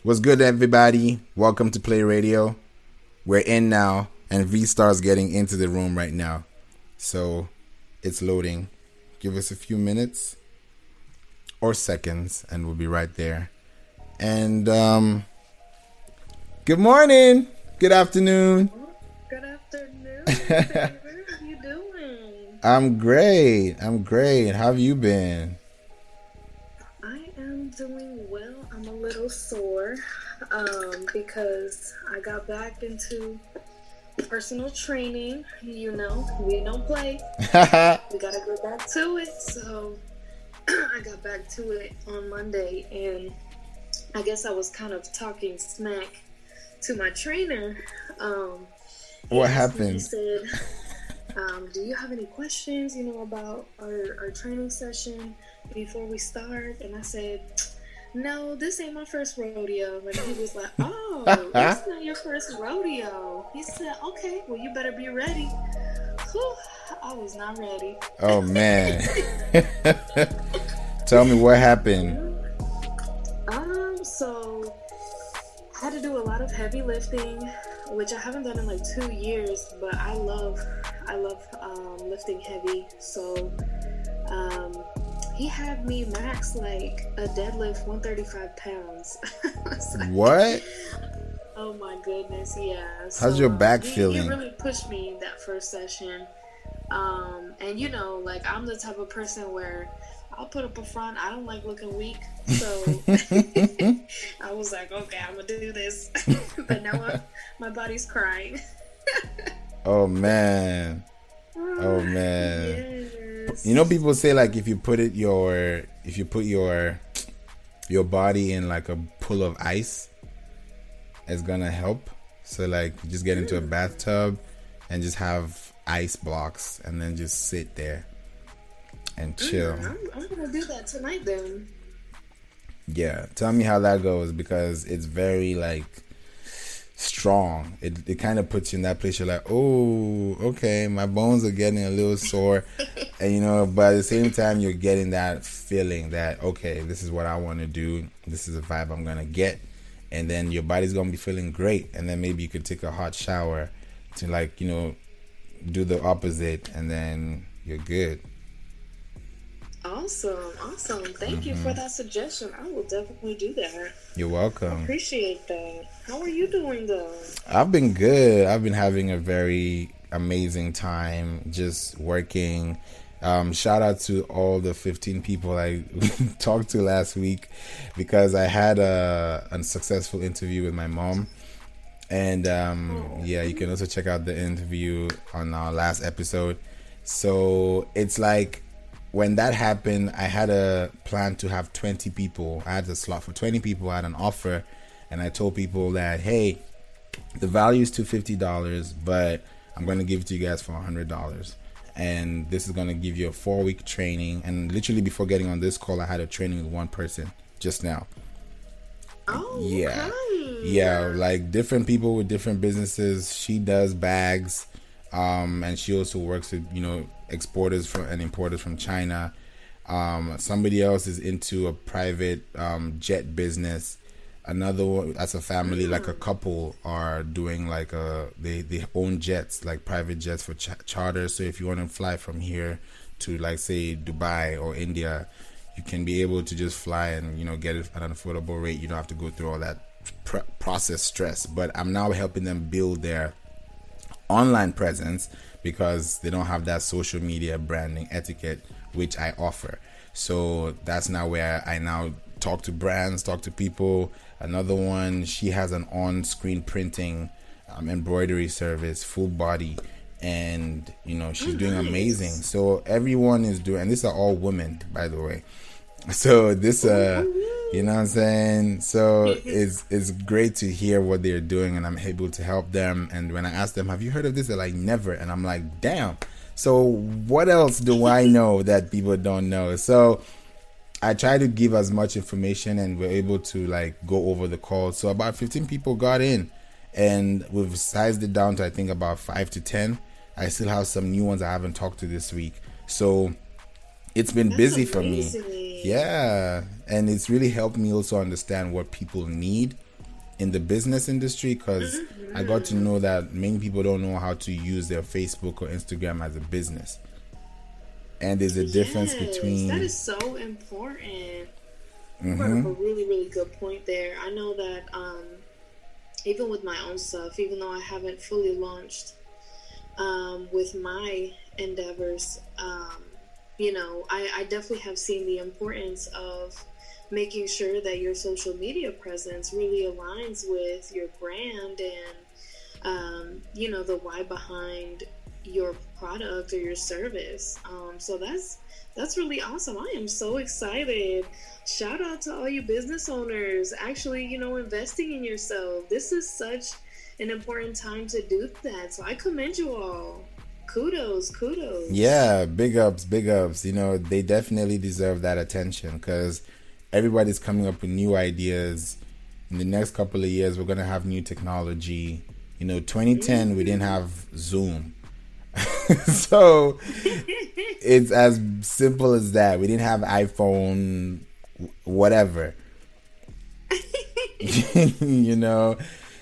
What's good, everybody? Welcome to Play Radio. We're in now, and V-Star's getting into the room right now. So, it's loading. Give us a few minutes or seconds, and we'll be right there. And, good morning. Good afternoon. Good afternoon, baby. How you doing? I'm great. How have you been? I am doing well. I'm a little sore because I got back into personal training. You know, we don't play. We gotta go back to it. So I got back to it on Monday, and I guess I was kind of talking smack to my trainer. What happened? He said, do you have any questions, about our training session before we start? And I said, no, this ain't my first rodeo. And he was like, oh, it's not your first rodeo. He said, okay, well, you better be ready. Whew, I was not ready. Oh, man. Tell me what happened. So I had to do a lot of heavy lifting, which I haven't done in like 2 years, but I love lifting heavy. So he had me max like a deadlift 135 pounds. Like, what? Oh my goodness, yeah. How's your back feeling? He really pushed me that first session. And like I'm the type of person where I'll put up a front. I don't like looking weak. So I was like, okay, I'm going to do this. But now my body's crying. Oh, man. Yes. You know, people say like if you put your body in like a pool of ice, it's going to help. So like you just get into a bathtub and just have ice blocks and then just sit there and chill. I'm gonna do that tonight then. Yeah, tell me how that goes, because it's very like strong. It kind of puts you in that place. You're like, oh, okay, my bones are getting a little sore, and but at the same time you're getting that feeling that okay, this is what I want to do. This is the vibe I'm gonna get, and then your body's gonna be feeling great, and then maybe you could take a hot shower to like do the opposite, and then you're good. Awesome. Thank you for that suggestion. I will definitely do that. You're welcome. I appreciate that. How are you doing though? I've been good. I've been having a very amazing time just working. Shout out to all the 15 people I talked to last week, because I had a unsuccessful interview with my mom. And you can also check out the interview on our last episode. So it's like, when that happened, I had a plan to have 20 people. I had a slot for 20 people. I had an offer, and I told people that, hey, the value is $250, but I'm going to give it to you guys for $100. And this is going to give you a 4-week training. And literally before getting on this call, I had a training with one person just now. Oh, yeah. okay. Yeah, like different people with different businesses. She does bags. And she also works with, exporters and importers from China. Somebody else is into a private jet business. Another one, as a family, like a couple, are doing like they own jets, like private jets for charter. So if you want to fly from here to like say Dubai or India, you can be able to just fly and get it at an affordable rate. You don't have to go through all that process stress. But I'm now helping them build their online presence, because they don't have that social media branding etiquette, which I offer. So that's now where I now talk to brands, talk to people. Another one, she has an on-screen printing embroidery service, full body, and she's doing amazing. So everyone is doing, and these are all women, by the way. So this you know what I'm saying? So it's great to hear what they're doing, and I'm able to help them. And when I ask them, have you heard of this? They're like, never. And I'm like, damn. So what else do I know that people don't know? So I try to give as much information, and we're able to like go over the call. So about 15 people got in, and we've sized it down to I think about 5 to 10. I still have some new ones I haven't talked to this week. So it's been busy amazing. for me. Yeah, and it's really helped me also understand what people need in the business industry, because I got to know that many people don't know how to use their Facebook or Instagram as a business. And there's a difference between... that is so important. You brought up a really, really good point there. I know that even with my own stuff, even though I haven't fully launched with my endeavors, I definitely have seen the importance of making sure that your social media presence really aligns with your brand and, the why behind your product or your service. So that's really awesome. I am so excited. Shout out to all you business owners actually, investing in yourself. This is such an important time to do that. So I commend you all. Kudos. Yeah, big ups. They definitely deserve that attention, because everybody's coming up with new ideas. In the next couple of years, we're going to have new technology. 2010, we didn't have Zoom. So it's as simple as that. We didn't have iPhone, whatever.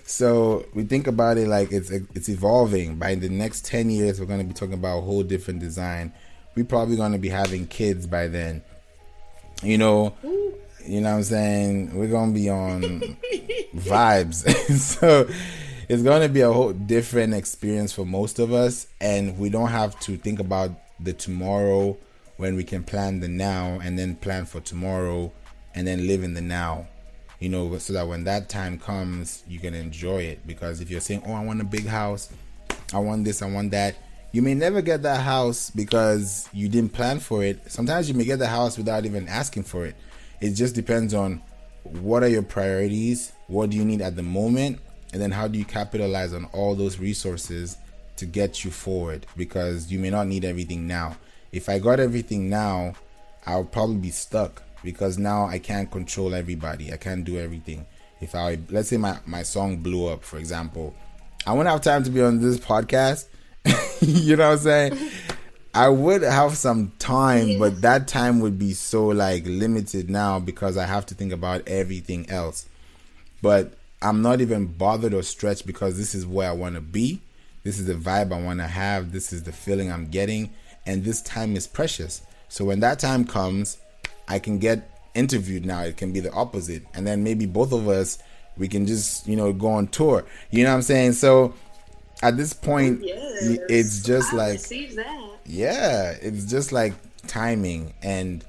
So we think about it like it's evolving. By the next 10 years, we're going to be talking about a whole different design. We're probably going to be having kids by then. You know what I'm saying? We're going to be on vibes. So it's going to be a whole different experience for most of us. And we don't have to think about the tomorrow when we can plan the now and then plan for tomorrow and then live in the now. So that when that time comes, you can enjoy it. Because if you're saying, I want a big house, I want this, I want that, you may never get that house because you didn't plan for it. Sometimes you may get the house without even asking for it. It just depends on what are your priorities, what do you need at the moment, and then how do you capitalize on all those resources to get you forward, because you may not need everything now. If I got everything now, I'll probably be stuck. Because now I can't control everybody. I can't do everything. Let's say my song blew up, for example, I wouldn't have time to be on this podcast. You know what I'm saying? I would have some time, but that time would be so limited now because I have to think about everything else. But I'm not even bothered or stretched because this is where I want to be. This is the vibe I want to have. This is the feeling I'm getting. And this time is precious. So when that time comes, I can get interviewed now. It can be the opposite. And then maybe both of us, we can just, go on tour. You know what I'm saying? So at this point, it's just it's just like timing. And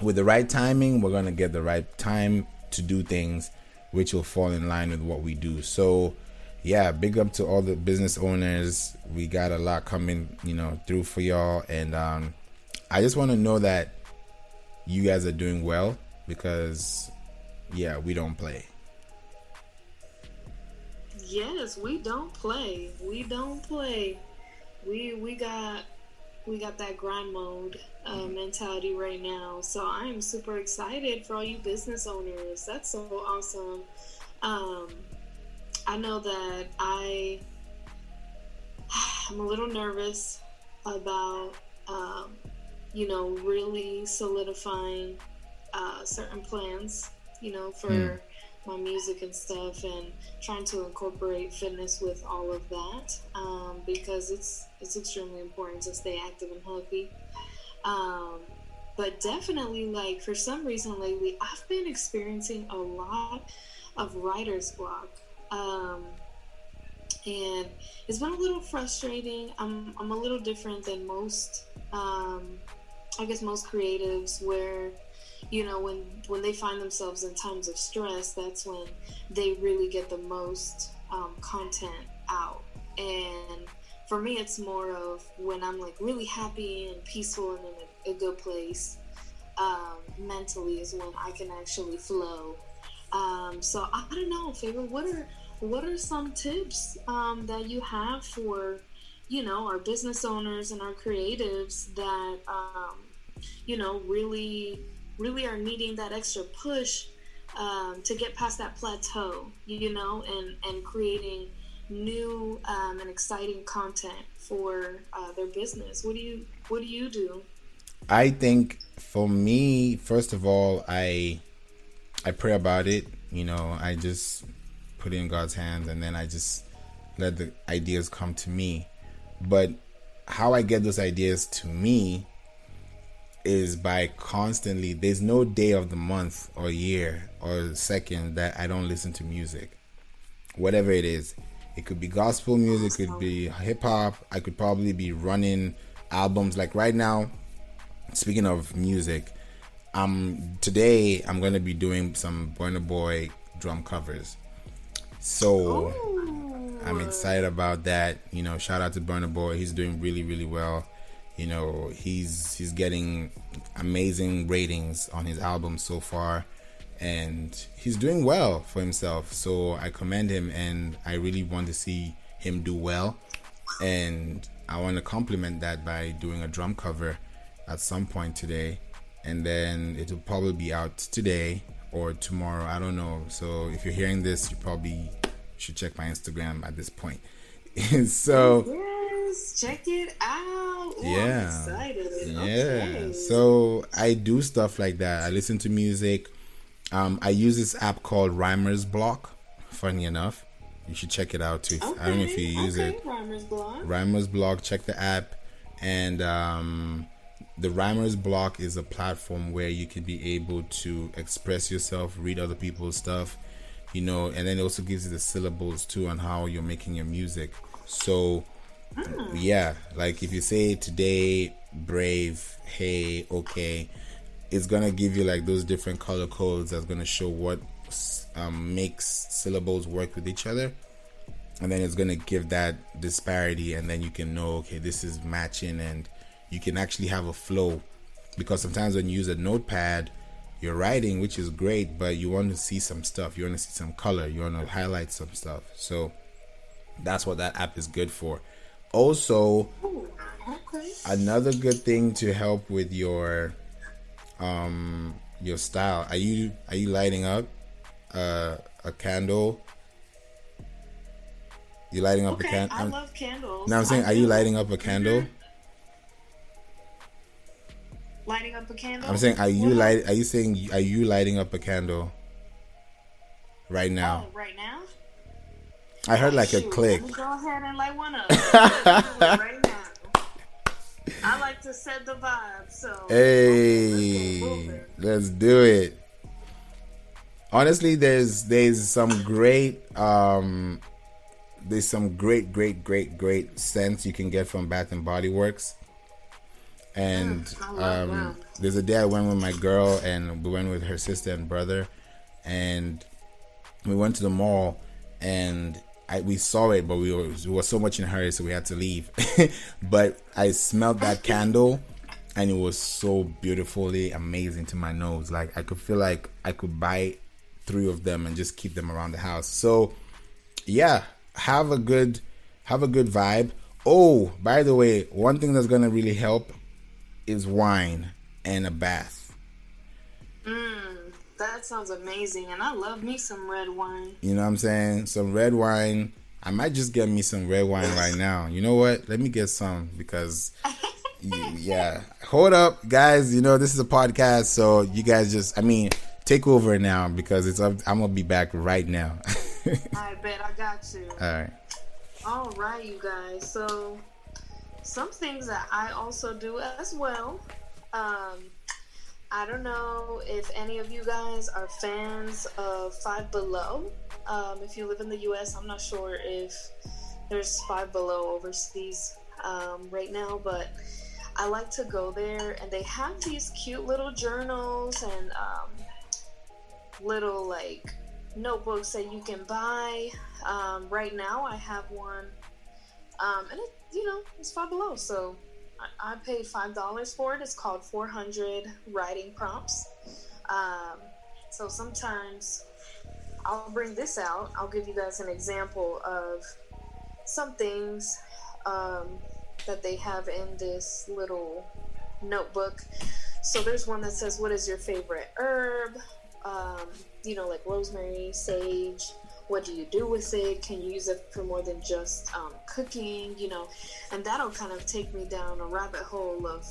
with the right timing, we're going to get the right time to do things, which will fall in line with what we do. So yeah, big up to all the business owners. We got a lot coming, through for y'all. And I just want to know that you guys are doing well, because we don't play. Yes, we don't play. We got that grind mode mentality right now. So I am super excited for all you business owners. That's so awesome. I know that I'm a little nervous about really solidifying certain plans, for my music and stuff, and trying to incorporate fitness with all of that, because it's extremely important to stay active and healthy. But definitely, for some reason lately, I've been experiencing a lot of writer's block. And it's been a little frustrating. I'm a little different than most, most creatives, where, when they find themselves in times of stress, that's when they really get the most content out. And for me, it's more of when I'm really happy and peaceful and in a good place, mentally, is when I can actually flow. So I don't know, Favor, what are some tips that you have for, our business owners and our creatives that, really are needing that extra push to get past that plateau, and creating new and exciting content for their business? What do you do? I think for me, first of all, I pray about it. I just put it in God's hands, and then I just let the ideas come to me. But how I get those ideas to me is by constantly, there's no day of the month or year or second that I don't listen to music. Whatever it is. It could be gospel music, it could be hip hop. I could probably be running albums. Like right now, speaking of music, today I'm gonna be doing some Burna Boy drum covers. So I'm excited about that. You know, shout out to Burna Boy. He's doing really, really well. You know, he's getting amazing ratings on his album so far, and he's doing well for himself. So I commend him, and I really want to see him do well, and I want to compliment that by doing a drum cover at some point today, and then it will probably be out today or tomorrow, I don't know. So if you're hearing this, you probably should check my Instagram at this point. So yes, check it out. Ooh, yeah, I'm excited. yeah. Okay. So I do stuff like that. I listen to music. I use this app called Rhymer's Block. Funny enough, you should check it out too. I don't know if you use it. Rhymer's Block. Rhymer's Block. Check the app, and the Rhymer's Block is a platform where you can be able to express yourself, read other people's stuff, you know, and then it also gives you the syllables too on how you're making your music. So yeah, like if you say today, brave, hey, okay, it's gonna give you like those different color codes that's gonna show what makes syllables work with each other, and then it's gonna give that disparity, and then you can know, okay, this is matching, and you can actually have a flow. Because sometimes when you use a notepad, you're writing, which is great, but you want to see some stuff, you want to see some color, you want to highlight some stuff. So that's what that app is good for. Also, another good thing to help with your style. Are you lighting up a candle? You lighting up a candle? I love candles. No, I'm saying, are you lighting up a candle? Lighting up a candle? I'm saying, are you lighting up a candle right now? Oh, right now? I heard like a click. Let me go ahead and light one up. Right now. I like to set the vibe, so hey, let's do it. Honestly, there's some great great scents you can get from Bath and Body Works. And there's a day I went with my girl, and we went with her sister and brother, and we went to the mall, and we saw it, but we were so much in a hurry, so we had to leave. But I smelled that candle, and it was so beautifully amazing to my nose. Like I could feel like I could buy 3 of them and just keep them around the house. So yeah, have a good vibe. Oh, by the way, one thing that's gonna really help is wine and a bath. That sounds amazing, and I love me some red wine. You know what I'm saying? Some red wine. I might just get me some red wine right now. You know what? Let me get some, because yeah. Hold up, guys. You know, this is a podcast, so you guys just, take over now, because I'm gonna be back right now. I bet I got you. All right, you guys. So some things that I also do as well. I don't know if any of you guys are fans of Five Below. If you live in the US, I'm not sure if there's Five Below overseas right now, but I like to go there, and they have these cute little journals and little like notebooks that you can buy. Right now I have one, and it's Five Below, so I paid $5 for it. It's called 400 Writing Prompts. So sometimes I'll bring this out. I'll give you guys an example of some things that they have in this little notebook. So there's one that says, what is your favorite herb? Like rosemary, sage. What do you do with it? Can you use it for more than just cooking? And that'll kind of take me down a rabbit hole of,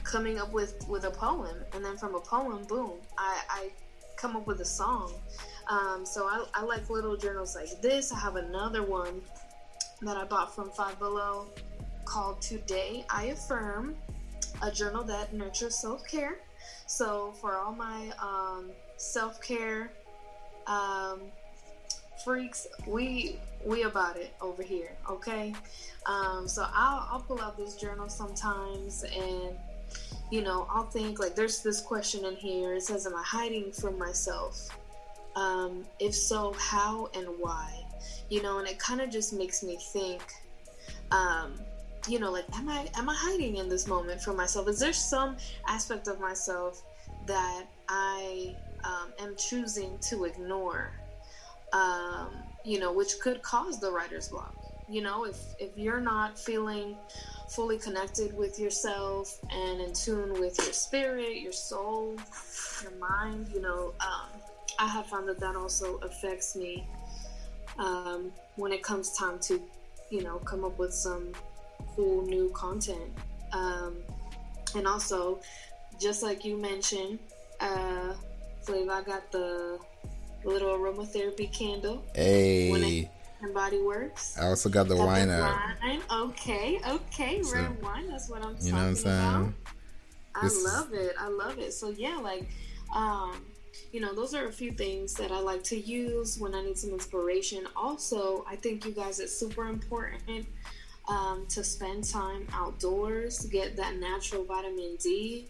coming up with a poem. And then from a poem, boom, I come up with a song. So I like little journals like this. I have another one that I bought from Five Below called Today I Affirm, a journal that nurtures self-care. So for all my self-care freaks, we about it over here, okay? So I'll pull out this journal sometimes, and I'll think like, there's this question in here. It says, am I hiding from myself? If so, how and why? And it kind of just makes me think, like, am I hiding in this moment from myself? Is there some aspect of myself that I am choosing to ignore, which could cause the writer's block? If you're not feeling fully connected with yourself and in tune with your spirit, your soul, your mind, I have found that also affects me when it comes time to, come up with some cool new content. And also, just like you mentioned, Flaev, I got the little aromatherapy candle. Hey. And Body Works. I also got the wine out. Okay. So, red wine. That's what I'm talking what I'm saying? About. I love it. So yeah, like, those are a few things that I like to use when I need some inspiration. Also, I think, you guys, it's super important to spend time outdoors, get that natural vitamin D.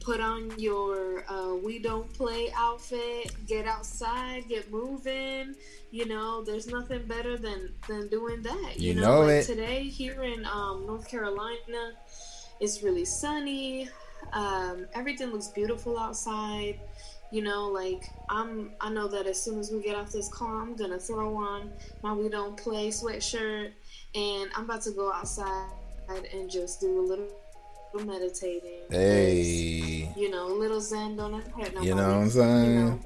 Put on your We Don't Play outfit, get outside, get moving. There's nothing better than doing that. You know like it. Today here in North Carolina, it's really sunny. Everything looks beautiful outside. Like, I know that as soon as we get off this call, I'm gonna throw on my We Don't Play sweatshirt, and I'm about to go outside and just do a little meditating. Hey. A little zen, don't hurt nobody. You know what I'm saying?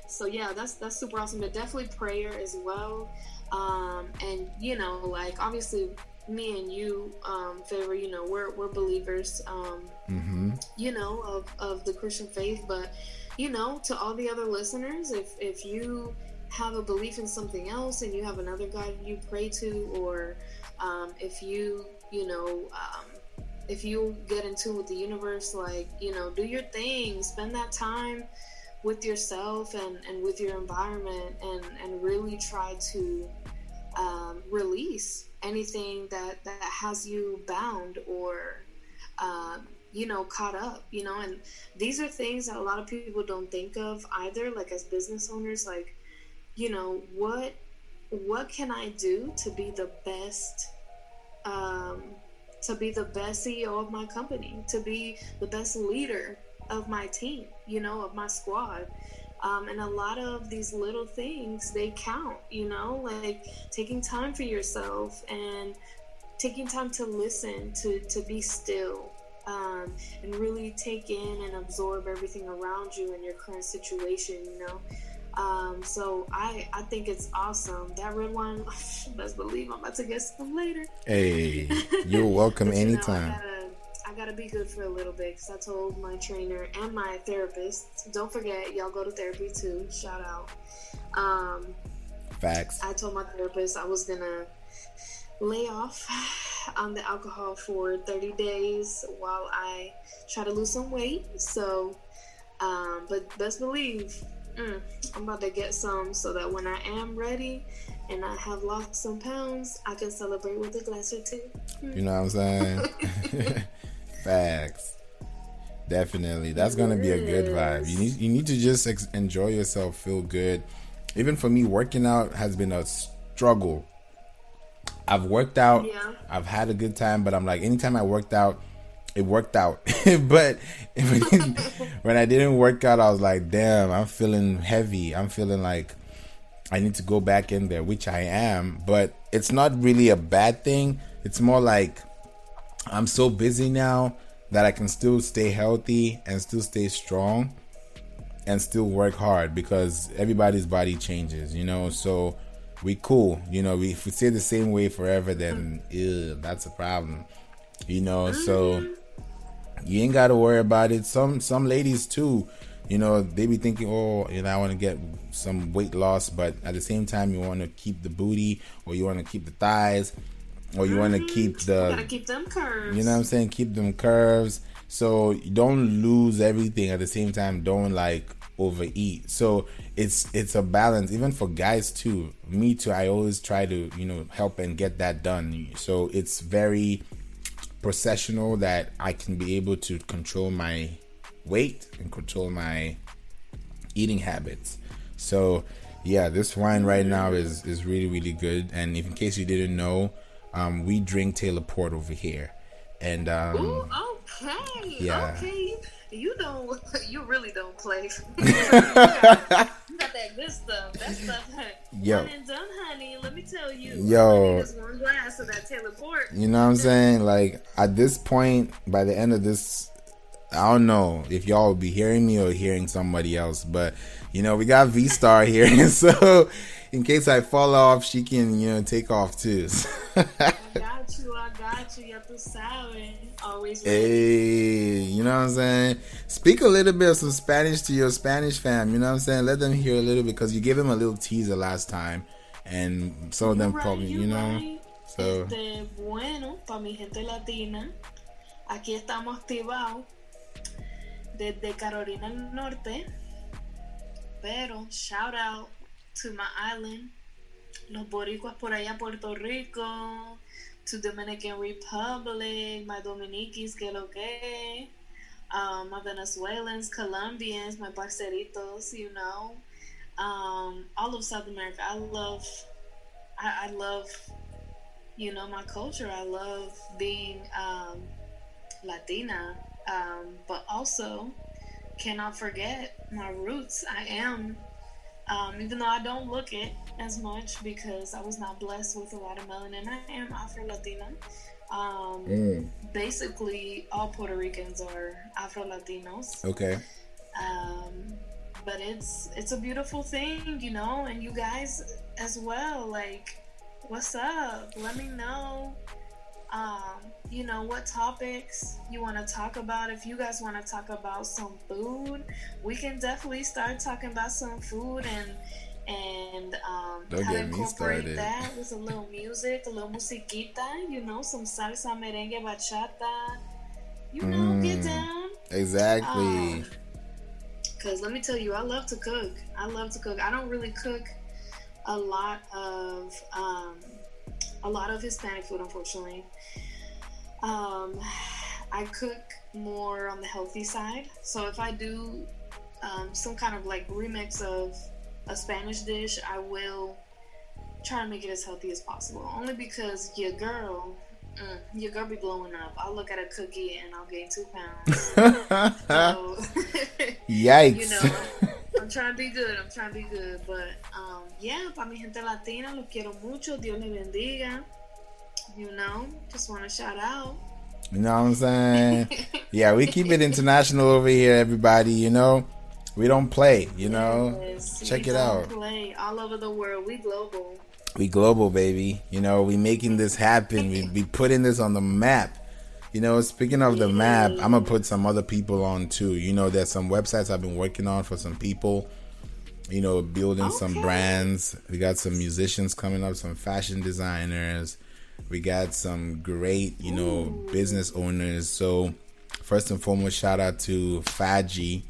So yeah, that's super awesome. But definitely prayer as well. And like, obviously me and you, Favor, we're believers, of the Christian faith. But to all the other listeners, if you have a belief in something else and you have another God you pray to, or if you if you get in tune with the universe, like, do your thing, spend that time with yourself and with your environment, and really try to release anything that has you bound or caught up, and these are things that a lot of people don't think of either, like, as business owners, like, what can I do to be the best CEO of my company, to be the best leader of my team, of my squad. And a lot of these little things, they count, like taking time for yourself and taking time to listen, to be still, and really take in and absorb everything around you in your current situation, So I think it's awesome. That red wine, best believe I'm about to get some later. Hey, you're welcome anytime. I gotta be good for a little bit, because I told my trainer and my therapist, don't forget, y'all go to therapy too, shout out. Facts. I told my therapist I was gonna lay off on the alcohol for 30 days while I try to lose some weight. So, but best believe, I'm about to get some, so that when I am ready and I have lost some pounds, I can celebrate with a glass or two. You know what I'm saying? Facts. Definitely. That's going to be a good vibe. You need to just enjoy yourself, feel good. Even for me, working out has been a struggle. I've worked out. Yeah. I've had a good time, but I'm like, anytime I worked out, it worked out. But when I didn't work out, I was like, damn, I'm feeling heavy. I'm feeling like I need to go back in there, which I am. But it's not really a bad thing. It's more like I'm so busy now that I can still stay healthy and still stay strong and still work hard, because everybody's body changes, so we cool. If we stay the same way forever, then that's a problem, so you ain't got to worry about it. Some ladies too, You know, they be thinking, oh, you know, I want to get some weight loss, but at the same time, you want to keep the booty, or you want to keep the thighs, or you want to keep the, gotta keep them curves. you know what I'm saying, keep them curves. So you don't lose everything at the same time. Don't like overeat. So it's a balance, even for guys too. Me too. I always try to, you know, help and get that done. So it's very processional that I can be able to control my weight and control my eating habits. So yeah, this wine right now is really, really good. And if in case you didn't know, we drink Taylor Port over here. And Ooh, okay. Yeah. Okay. You really don't play. You got that good stuff. That stuff, Yo. one and done, honey. Let me tell you. Yo. I need just one glass of that Taylor Port. You know what I'm saying? Like, at this point, by the end of this, I don't know if y'all will be hearing me or hearing somebody else, but you know, we got V-Star here, so in case I fall off, she can, you know, take off too. I got you. Ya tú sabes. Always ready. Hey, you know what I'm saying? Speak a little bit of some Spanish to your Spanish fam, you know what I'm saying? Let them hear a little bit, because you gave them a little teaser last time, and some of them probably, you know. Right. So, Bueno, para mi gente latina, aquí estamos activados desde Carolina del Norte, pero shout out to my island, los boricuas por allá, Puerto Rico, to Dominican Republic, my Dominiquis, que lo que, my Venezuelans, Colombians, my parceritos, you know, all of South America. I love, you know, my culture. I love being Latina, but also cannot forget my roots. I am, even though I don't look it as much because I was not blessed with a lot of melanin, I am Afro-Latina. Basically, all Puerto Ricans are Afro-Latinos. okay. But it's a beautiful thing, you know, and you guys as well. Like, what's up? Let me know. You know, what topics you want to talk about. If you guys want to talk about some food, we can definitely start talking about some food and how to incorporate that with a little music, a little musiquita, you know, some salsa, merengue, bachata, you know, get down. Exactly. Because let me tell you, I love to cook. I don't really cook a lot of Hispanic food, unfortunately. I cook more on the healthy side. So if I do some kind of like remix of a Spanish dish, I will try to make it as healthy as possible. Only because your girl be blowing up. I'll look at a cookie and I'll gain 2 pounds. So, yikes. You know, I'm trying to be good. But yeah, para mi gente latina, los quiero mucho. Dios les bendiga. You know, just want to shout out. You know what I'm saying? Yeah, we keep it international over here, everybody. You know, we don't play. You know, yes, check it out. Play all over the world. We global. We global, baby. You know, we making this happen. We putting this on the map. You know, speaking of the map, I'm gonna put some other people on too. You know, there's some websites I've been working on for some people. You know, building some brands. We got some musicians coming up, some fashion designers. We got some great, you know, business owners. So first and foremost, shout out to Faji.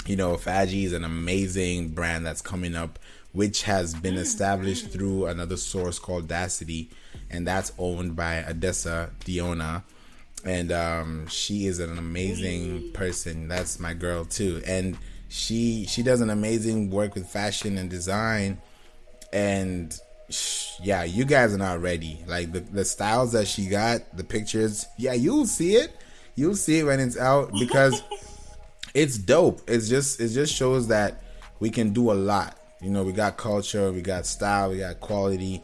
You know, Faji is an amazing brand that's coming up, which has been established through another source called Dacity, and that's owned by Adessa Diona. And she is an amazing person. That's my girl too. And she does an amazing work with fashion and design. And yeah, you guys are not ready. Like the styles that she got, the pictures, yeah, you'll see it when it's out, because it's dope. It just shows that we can do a lot. You know, we got culture, we got style, we got quality.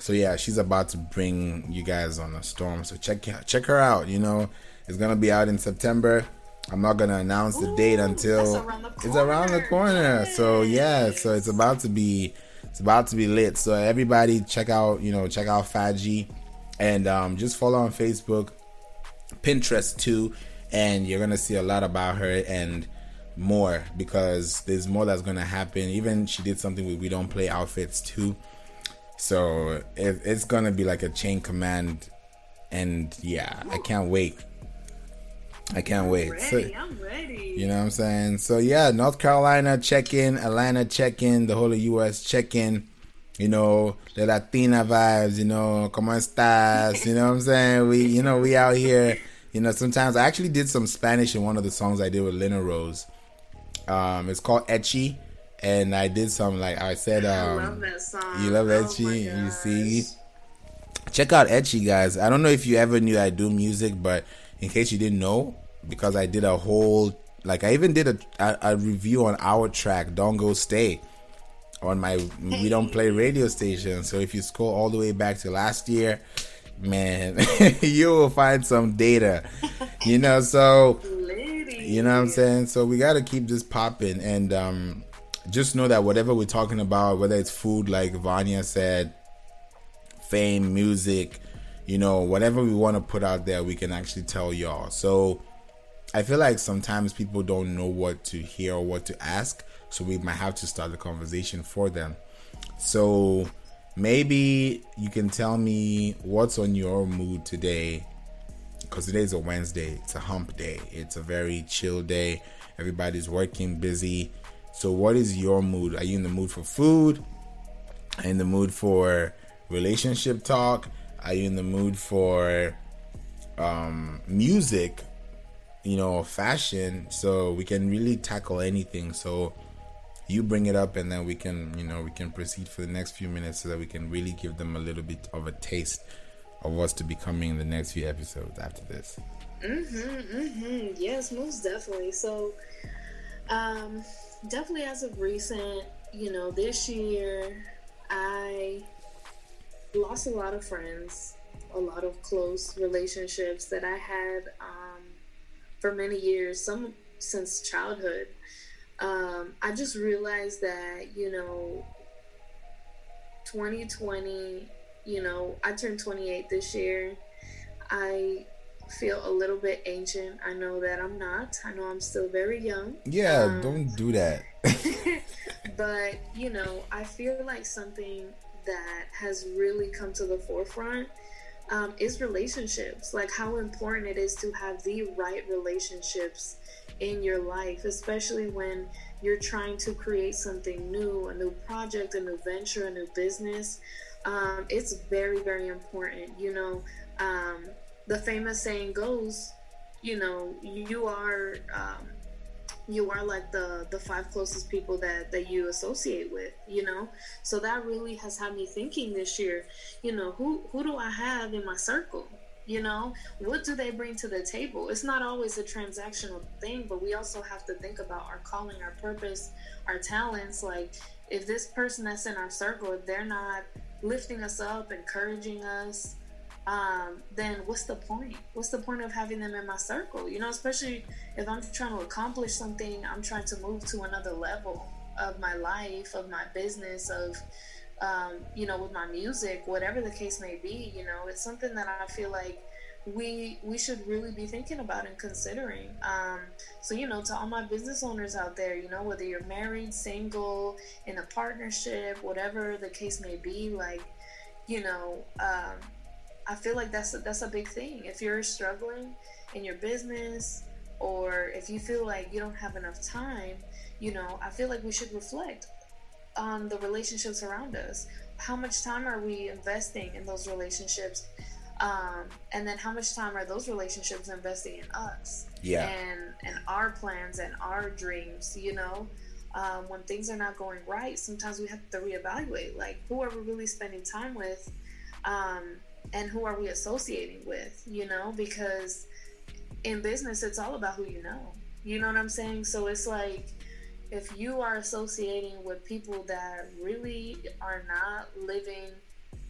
So yeah, she's about to bring you guys on a storm. So check her out. You know, it's gonna be out in September. I'm not gonna announce the date until it's around the corner. Yes. So yeah, so it's about to be lit. So everybody check out Faji, and just follow on Facebook, Pinterest too, and you're gonna see a lot about her. And more, because there's more that's gonna happen. Even she did something with We Don't Play outfits too, so it's gonna be like a chain command. And yeah, I can't wait. I'm ready. You know what I'm saying? So yeah, North Carolina check in, Atlanta check in, the whole of US check in. You know, the Latina vibes, you know, como estas, you know what I'm saying? We out here, you know, sometimes I actually did some Spanish in one of the songs I did with Lena Rose. It's called Etchy, and I did some, like I said, I love that song. You love Etchy, you see? Check out Etchy, guys. I don't know if you ever knew I do music, but in case you didn't know, because I did a whole, like I even did a review on our track, Don't Go Stay, on my We Don't Play radio station. So if you scroll all the way back to last year, man, you will find some data, you know. So you know what I'm saying. So we got to keep this popping, and just know that whatever we're talking about, whether it's food, like Vania said, fame, music, you know, whatever we want to put out there, we can actually tell y'all. So I feel like sometimes people don't know what to hear or what to ask, so we might have to start the conversation for them. So maybe you can tell me what's on your mood today, because today's a Wednesday. It's a hump day. It's a very chill day. Everybody's working, busy. So what is your mood? Are you in the mood for food? Are you in the mood for relationship talk? Are you in the mood for music, you know, fashion? So we can really tackle anything. So you bring it up, and then we can, you know, we can proceed for the next few minutes, so that we can really give them a little bit of a taste of what's to be coming in the next few episodes after this. Yes, most definitely. So definitely as of recent, you know, this year I lost a lot of friends, a lot of close relationships that I had for many years, some since childhood. I just realized that, you know, 2020, you know, I turned 28 this year. I feel a little bit ancient. I know that I'm not. I know I'm still very young. Yeah, don't do that. But, you know, I feel like something that has really come to the forefront is relationships. Like how important it is to have the right relationships in your life, especially when you're trying to create something new, a new project, a new venture, a new business. It's very, very important. You know, the famous saying goes, you know, you are like the five closest people that you associate with, you know. So that really has had me thinking this year, you know, who do I have in my circle? You know, what do they bring to the table? It's not always a transactional thing, but we also have to think about our calling, our purpose, our talents. Like if this person that's in our circle, if they're not lifting us up, encouraging us, then what's the point? What's the point of having them in my circle? You know, especially if I'm trying to accomplish something, I'm trying to move to another level of my life, of my business, of, you know, with my music, whatever the case may be. You know, it's something that I feel like we should really be thinking about and considering. So, you know, to all my business owners out there, you know, whether you're married, single, in a partnership, whatever the case may be, like, you know, I feel like that's a big thing. If you're struggling in your business, or if you feel like you don't have enough time, you know, I feel like we should reflect on the relationships around us. How much time are we investing in those relationships? And then how much time are those relationships investing in us? Yeah. And our plans and our dreams, you know? When things are not going right, sometimes we have to reevaluate, like, who are we really spending time with? And who are we associating with, you know? Because in business, it's all about who you know. You know what I'm saying? So it's like, if you are associating with people that really are not living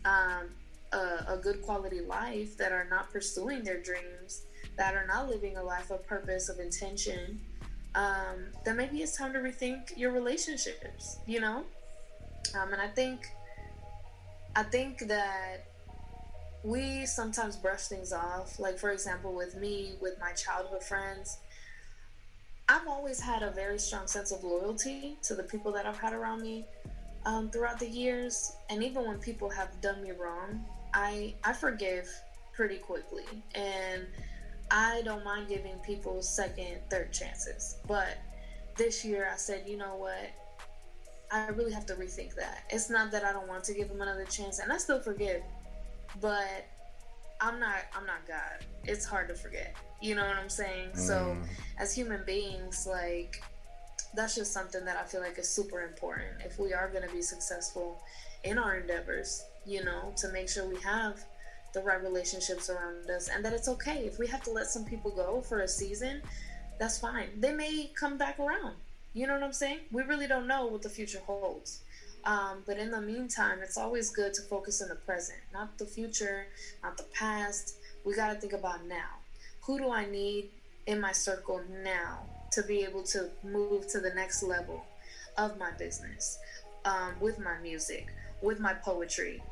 a good quality life, that are not pursuing their dreams, that are not living a life of purpose, of intention, then maybe it's time to rethink your relationships, you know? And I think that we sometimes brush things off. Like, for example, with me, with my childhood friends, I've always had a very strong sense of loyalty to the people that I've had around me throughout the years. And even when people have done me wrong, I forgive pretty quickly. And I don't mind giving people second, third chances. But this year I said, you know what? I really have to rethink that. It's not that I don't want to give them another chance, and I still forgive, but I'm not God. It's hard to forget. You know what I'm saying? So as human beings, like, that's just something that I feel like is super important if we are going to be successful in our endeavors, you know, to make sure we have the right relationships around us, and that it's okay if we have to let some people go for a season. That's fine. They may come back around. You know what I'm saying? We really don't know what the future holds. But in the meantime, it's always good to focus on the present, not the future, not the past. We got to think about now. Who do I need in my circle now to be able to move to the next level of my business, with my music, with my poetry,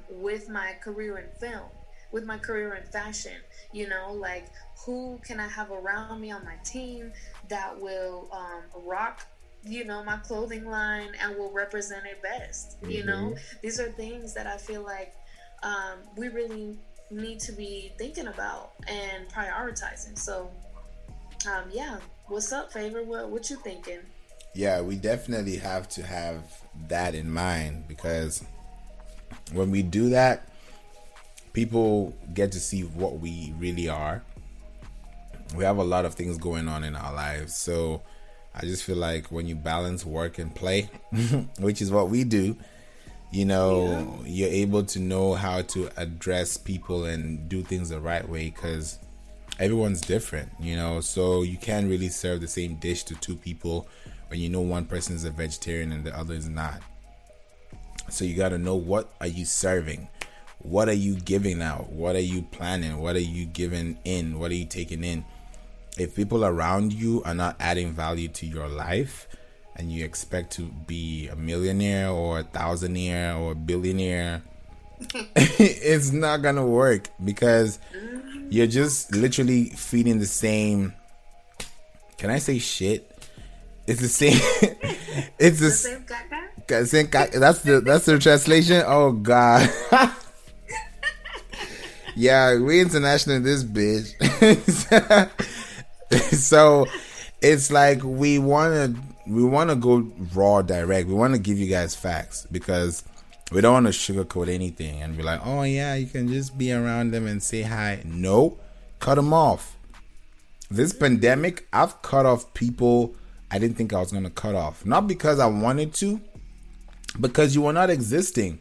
with my career in film, with my career in fashion? You know, like, who can I have around me on my team that will rock, you know, my clothing line and will represent it best? You know, these are things that I feel like we really need to be thinking about and prioritizing. So yeah, what's up, Favor? What you thinking? Yeah, we definitely have to have that in mind, because when we do that, people get to see what we really are. We have a lot of things going on in our lives, so I just feel like when you balance work and play, which is what we do, you know, you're able to know how to address people and do things the right way, because everyone's different, you know, so you can't really serve the same dish to two people when you know one person is a vegetarian and the other is not. So you got to know, what are you serving? What are you giving out? What are you planning? What are you giving in? What are you taking in? If people around you are not adding value to your life, and you expect to be a millionaire or a thousandaire or a billionaire, it's not gonna work, because you're just literally feeding the same, can I say shit? It's the same. It's the same caca. That's the translation. Oh God. Yeah, we international in this bitch. So it's like we wanna go raw, direct. We want to give you guys facts, because we don't want to sugarcoat anything and be like, oh yeah, you can just be around them and say hi. No, cut them off. This pandemic, I've cut off people I didn't think I was going to cut off. Not because I wanted to, because you were not existing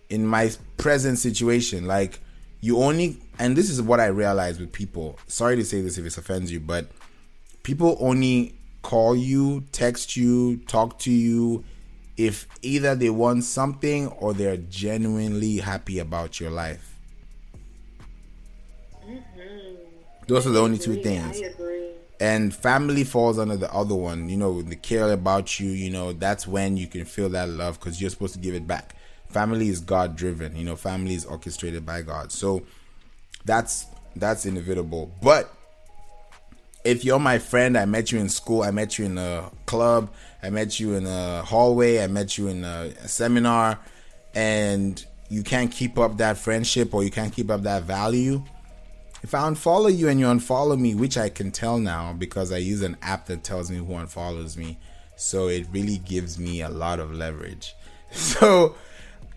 in my present situation. Like, you only, and this is what I realized with people. Sorry to say this if it offends you, but people only call you, text you, talk to you if either they want something or they're genuinely happy about your life. Those are the only two things. I agree. And family falls under the other one. You know, they care about you. You know, that's when you can feel that love, because you're supposed to give it back. Family is God driven. You know, family is orchestrated by God. So that's inevitable. But if you're my friend, I met you in school, I met you in a club, I met you in a hallway, I met you in a seminar, and you can't keep up that friendship, or you can't keep up that value, if I unfollow you and you unfollow me, which I can tell now because I use an app that tells me who unfollows me, so it really gives me a lot of leverage. So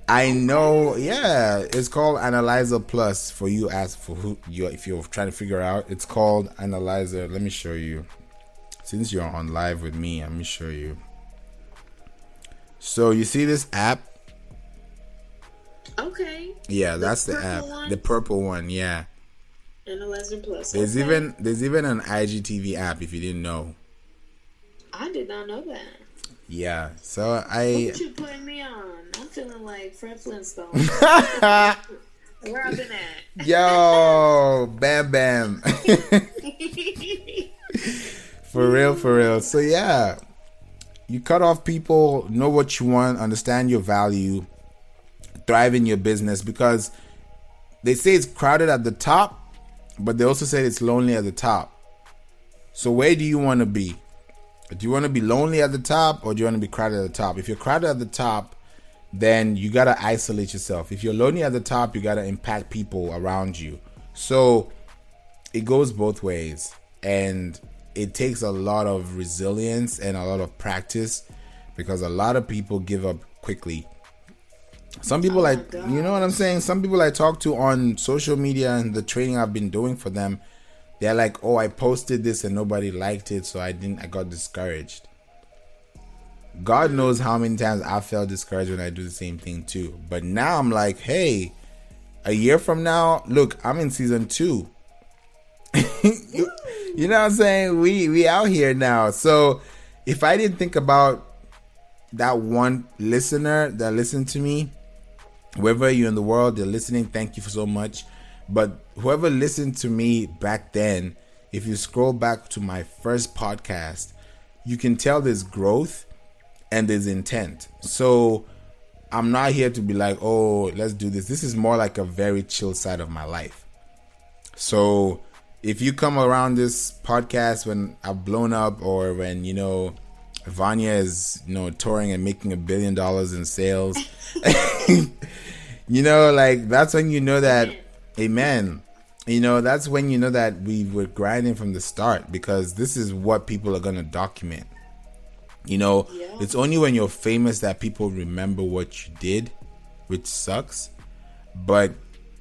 I know, yeah, it's called Analyzer Plus for you. As for who you, if you're trying to figure out, it's called Analyzer. Let me show you. Since you're on live with me, let me show you. So you see this app? Okay. Yeah, that's the app. One? The purple one, yeah. Analyzer Plus. There's even an IGTV app, if you didn't know. I did not know that. Yeah, so What you putting me on? I'm feeling like Fred Flintstone. Where I've been at? Yo, bam bam. For real. So yeah, you cut off people, know what you want, understand your value, thrive in your business, because they say it's crowded at the top, but they also say it's lonely at the top. So where do you want to be? Do you want to be lonely at the top, or do you want to be crowded at the top? If you're crowded at the top, then you got to isolate yourself. If you're lonely at the top, you got to impact people around you. So it goes both ways. And it takes a lot of resilience and a lot of practice, because a lot of people give up quickly. Some people, you know what I'm saying? Some people I talk to on social media and the training I've been doing for them, they're like, oh, I posted this and nobody liked it, so I got discouraged. God knows how many times I felt discouraged when I do the same thing too. But now I'm like, hey, a year from now, look, I'm in season 2. You know what I'm saying? We out here now. So if I didn't think about that one listener that listened to me, wherever you're in the world, they're listening, thank you for so much. But whoever listened to me back then, if you scroll back to my first podcast, you can tell there's growth and there's intent. So I'm not here to be like, oh, let's do this. This is more like a very chill side of my life. So if you come around this podcast when I've blown up, or when, you know, Vania is, you know, touring and making $1 billion in sales, you know, like, that's when you know that, amen. You know, that's when you know that we were grinding from the start, because this is what people are going to document. You know, It's only when you're famous that people remember what you did, which sucks. But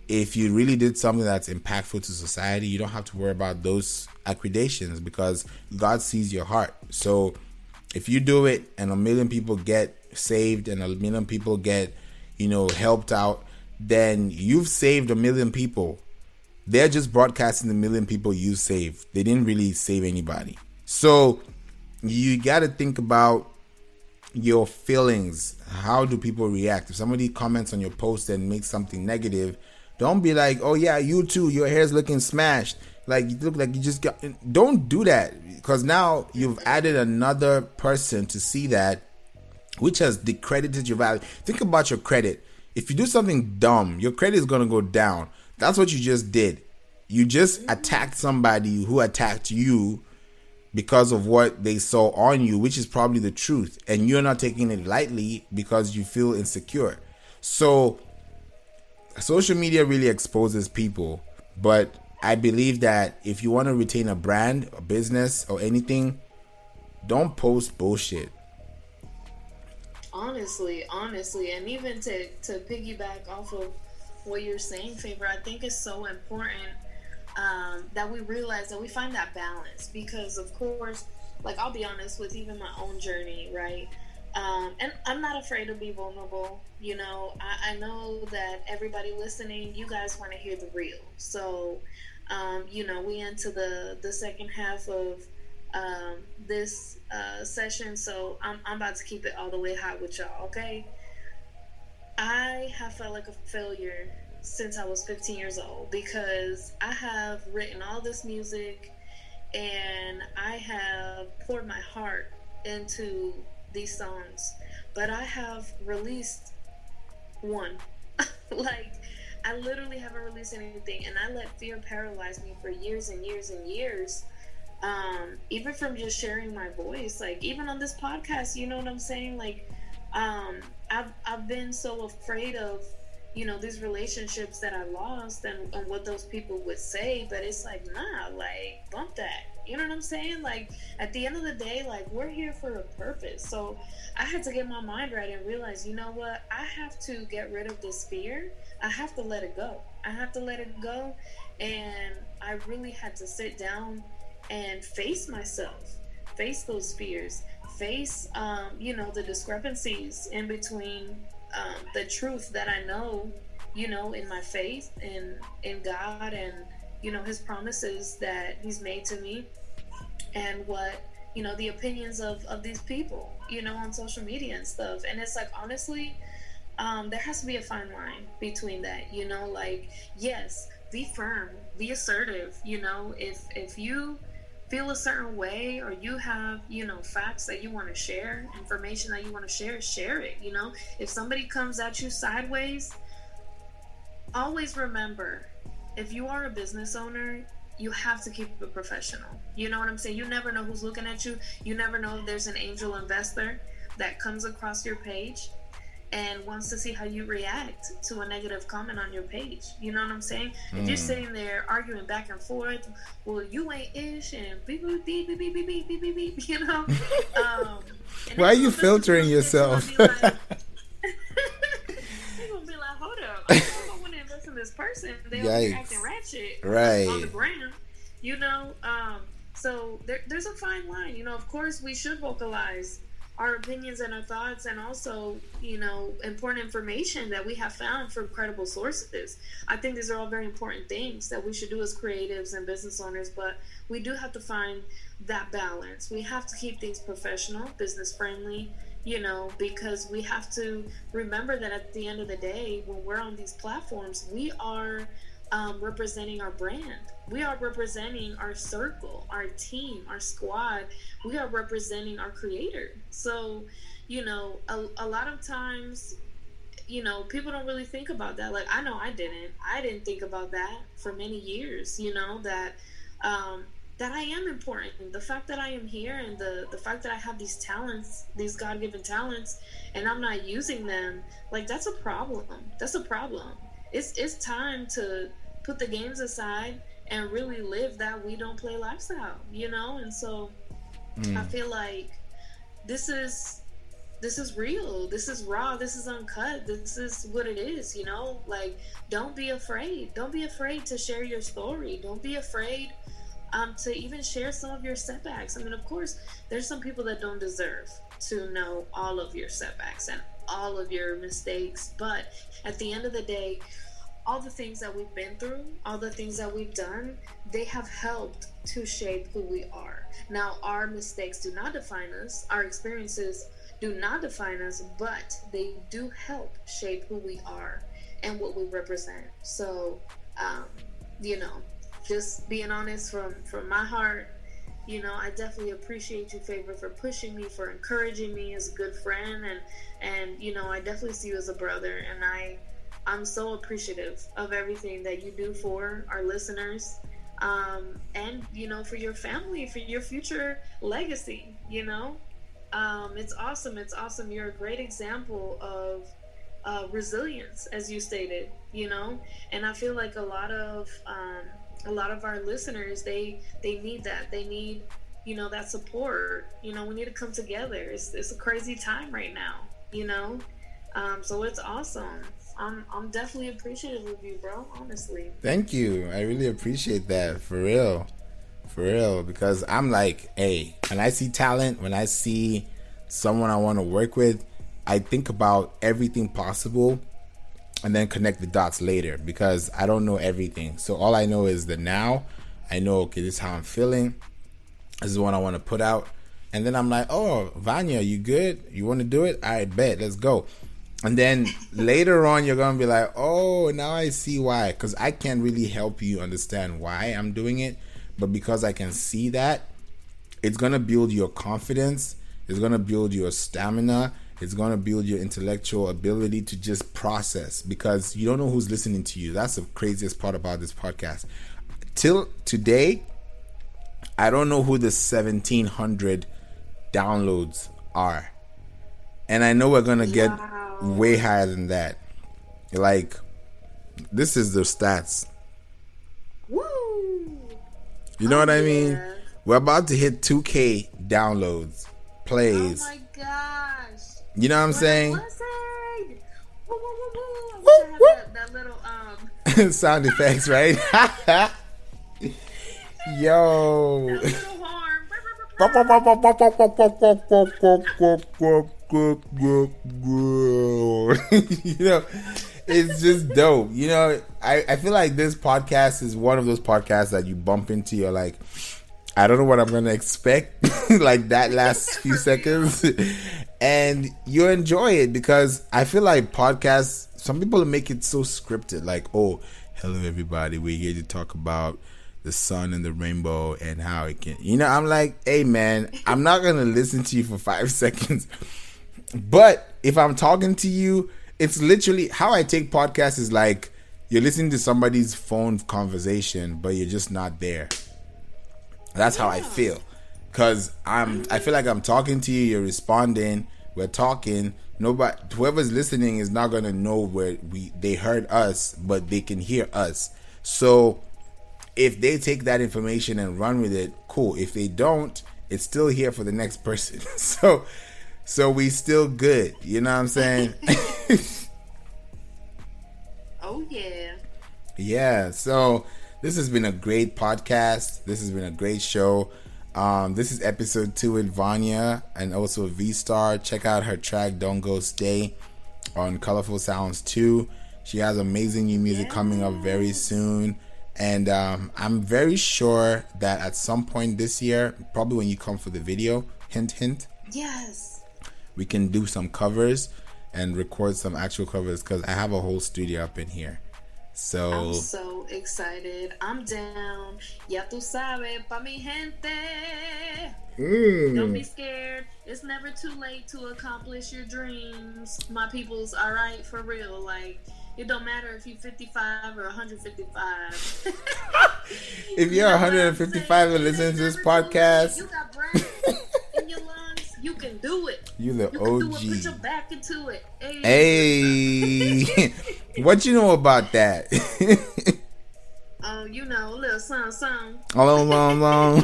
if you really did something that's impactful to society, you don't have to worry about those accreditations, because God sees your heart. So if you do it and 1 million people get saved and 1 million people get, you know, helped out, then you've saved 1 million people. They're just broadcasting the 1 million people you saved. They didn't really save anybody. So you got to think about your feelings. How do people react? If somebody comments on your post and makes something negative, don't be like, oh yeah, you too, your hair's looking smashed, like you look like you just got. Don't do that, because now you've added another person to see that, which has decredited your value. Think about your credit. If you do something dumb, your credit is going to go down. That's what you just did. You just attacked somebody who attacked you because of what they saw on you, which is probably the truth, and you're not taking it lightly because you feel insecure. So social media really exposes people, but I believe that if you want to retain a brand, a business, or anything, don't post bullshit. Honestly, and even to piggyback off of what you're saying, Favor, I think it's so important that we realize that we find that balance, because of course, like, I'll be honest with even my own journey, right? And I'm not afraid to be vulnerable. You know, I know that everybody listening, you guys want to hear the real. So, you know, we into the second half of this session, so I'm about to keep it all the way hot with y'all, okay? I have felt like a failure since I was 15 years old, because I have written all this music and I have poured my heart into these songs, but I have released one. Like, I literally haven't released anything, and I let fear paralyze me for years and years and years. Even from just sharing my voice, like, even on this podcast, you know what I'm saying? Like, I've been so afraid of, you know, these relationships that I lost and what those people would say, but it's like, nah, like, bump that. You know what I'm saying? Like, at the end of the day, like, we're here for a purpose. So I had to get my mind right and realize, you know what? I have to get rid of this fear. I have to let it go. I have to let it go. And I really had to sit down and face myself, face those fears, face, you know, the discrepancies in between the truth that I know, you know, in my faith and in God, and, you know, his promises that he's made to me, and what, you know, the opinions of these people, you know, on social media and stuff. And it's like, honestly, there has to be a fine line between that, you know, like, yes, be firm, be assertive, you know, if you feel a certain way, or you have, you know, facts that you want to share, information that you want to share it, you know. If somebody comes at you sideways, always remember, if you are a business owner, you have to keep it professional. You know what I'm saying? You never know who's looking at you. You never know if there's an angel investor that comes across your page and wants to see how you react to a negative comment on your page. You know what I'm saying? If you're sitting there arguing back and forth, well, you ain't ish and beep, beep, beep, beep, beep, beep, beep, beep, beep, you know? Why are you filtering yourself? You're going to be like, hold up, I don't want to invest in this person. They're acting ratchet on the ground, you know? So there's a fine line. You know, of course, we should vocalize our opinions and our thoughts, and also, you know, important information that we have found from credible sources. I think these are all very important things that we should do as creatives and business owners, but we do have to find that balance. We have to keep things professional, business friendly, you know, because we have to remember that at the end of the day, when we're on these platforms, we are representing our brand. We are representing our circle, our team, our squad. We are representing our creator. So, you know, a lot of times, you know, people don't really think about that. Like, I know I didn't think about that for many years, you know, that that I am important. The fact that I am here, and the fact that I have these talents, these God-given talents, and I'm not using them, like, that's a problem. That's a problem. It's time to put the games aside and really live that we don't play lifestyle, you know? And so I feel like this is real, this is raw, this is uncut, this is what it is, you know? Like, don't be afraid to share your story. Don't be afraid to even share some of your setbacks. I mean, of course, there's some people that don't deserve to know all of your setbacks and all of your mistakes, but at the end of the day, all the things that we've been through, all the things that we've done, they have helped to shape who we are. Now, our mistakes do not define us, our experiences do not define us, but they do help shape who we are and what we represent. So, you know, just being honest from my heart, you know, I definitely appreciate you, Favor, for pushing me, for encouraging me as a good friend, and you know, I definitely see you as a brother, and I'm so appreciative of everything that you do for our listeners, and, you know, for your family, for your future legacy, you know. It's awesome. It's awesome. You're a great example of resilience, as you stated, you know, and I feel like a lot of our listeners, they need that. They need, you know, that support. You know, we need to come together. It's a crazy time right now, you know. So it's awesome. I'm definitely appreciative of you, bro, honestly. Thank you. I really appreciate that, for real, because I'm like, hey, when I see talent, when I see someone I want to work with, I think about everything possible and then connect the dots later, because I don't know everything. So all I know is the now. I know, okay, this is how I'm feeling, this is what I want to put out, and then I'm like, oh, Vania, you good? You want to do it? I bet, let's go. And then later on, you're going to be like, oh, now I see why. Because I can't really help you understand why I'm doing it. But because I can see that, it's going to build your confidence. It's going to build your stamina. It's going to build your intellectual ability to just process. Because you don't know who's listening to you. That's the craziest part about this podcast. Till today, I don't know who the 1,700 downloads are. And I know we're going to get way higher than that. Like, this is the stats. Woo! You know what I mean? We're about to hit 2K downloads, plays. Oh my gosh! You know what I'm saying? Woo, woo, woo, woo. I wish I had that little sound effects, right? Yo. That little horn. You know, it's just dope. You know, I feel like this podcast is one of those podcasts that you bump into, you're like, I don't know what I'm gonna expect like that last few seconds, and you enjoy it, because I feel like podcasts, some people make it so scripted, like, oh, hello everybody, we're here to talk about the sun and the rainbow and how it can, you know. I'm like, hey man, I'm not gonna listen to you for 5 seconds. But if I'm talking to you, it's literally how I take podcasts is like, you're listening to somebody's phone conversation, but you're just not there. That's how I feel. Because I feel like I'm talking to you, you're responding, we're talking. Nobody, whoever's listening is not gonna know where they heard us, but they can hear us. So if they take that information and run with it, cool. If they don't, it's still here for the next person. So we still good. You know what I'm saying? Oh yeah. Yeah. So this has been a great podcast. This has been a great show. This is episode 2 with Vania and also V-Star. Check out her track Don't Go Stay on Colorful Sounds 2. She has amazing new music coming up very soon. And I'm very sure that at some point this year, probably when you come for the video, hint, hint. Yes. We can do some covers and record some actual covers because I have a whole studio up in here. So I'm so excited. I'm down. Ya tú sabes, pa mi gente. Don't be scared. It's never too late to accomplish your dreams. My people's alright, for real. Like, it don't matter if you're 55 or 155. If you're 155 and listening to this podcast, you got breath in your lungs, you can do it. You the OG. Do it. Put your back into it. Hey. What you know about that? Oh, you know, a little something. Long.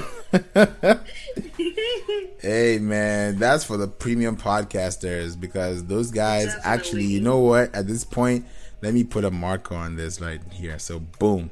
Hey, man, that's for the premium podcasters because those guys actually, you know what? At this point, let me put a marker on this right here. So, boom.